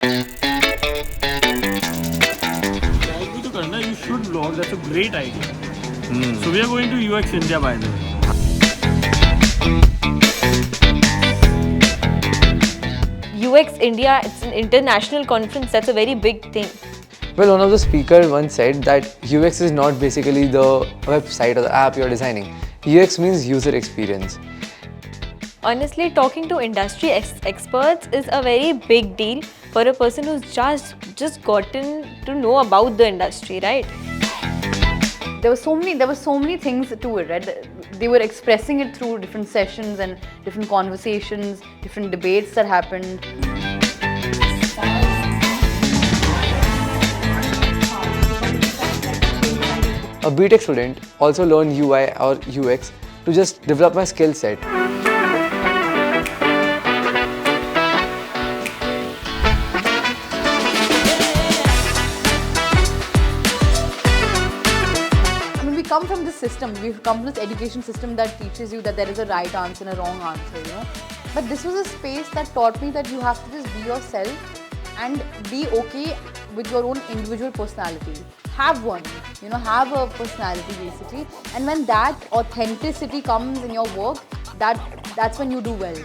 You should vlog. That's a great idea. So we are going to UX India, by the way. UX India, it's an international conference. That's a very big thing. Well, one of the speakers once said that UX is not basically the website or the app you're designing. UX means user experience. Honestly, talking to industry experts is a very big deal for a person who's just gotten to know about the industry, right? There were so many things to it, right? They were expressing it through different sessions and different conversations, different debates that happened. A BTech student also learned UI or UX to just develop my skill set. We come from this system, we've come from this education system that teaches you that there is a right answer and a wrong answer, you know. But this was a space that taught me that you have to just be yourself and be okay with your own individual personality. Have one, you know, have a personality basically. And when that authenticity comes in your work, that's when you do well.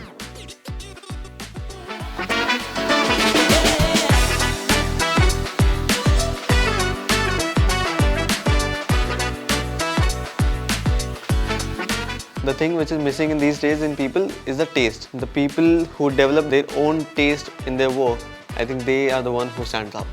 The thing which is missing in these days in people is the taste. The people who develop their own taste in their work, I think they are the one who stands out.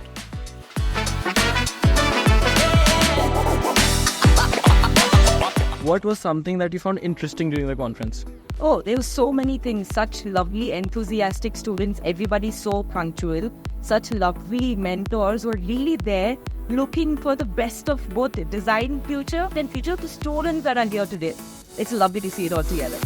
What was something that you found interesting during the conference? Oh, there were so many things. Such lovely, enthusiastic students. Everybody so punctual. Such lovely mentors who are really there looking for the best of both the design future and future of the students that are here today. It's lovely to see it all together.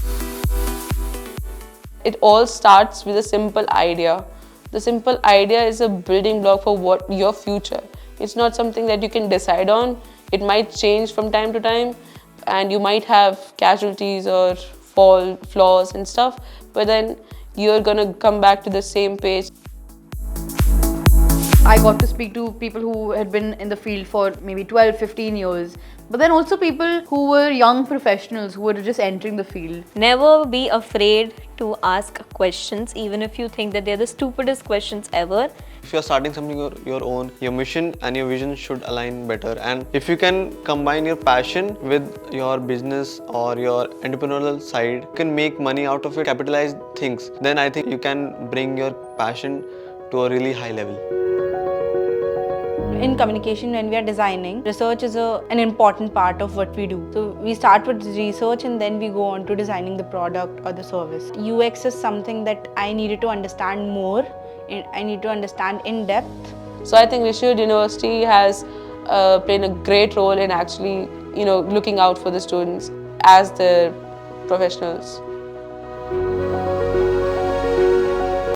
It all starts with a simple idea. The simple idea is a building block for what your future. It's not something that you can decide on. It might change from time to time, and you might have casualties or flaws and stuff, but then you're gonna come back to the same page. I got to speak to people who had been in the field for maybe 12, 15 years, but then also people who were young professionals who were just entering the field. Never be afraid to ask questions, even if you think that they're the stupidest questions ever. If you're starting something your own, your mission and your vision should align better. And if you can combine your passion with your business or your entrepreneurial side, you can make money out of it, capitalize things, then I think you can bring your passion to a really high level. In communication, when we are designing, research is an important part of what we do. So we start with research and then we go on to designing the product or the service. UX is something that I needed to understand more. I need to understand in depth. So I think Rishihood University has played a great role in actually, looking out for the students as their professionals.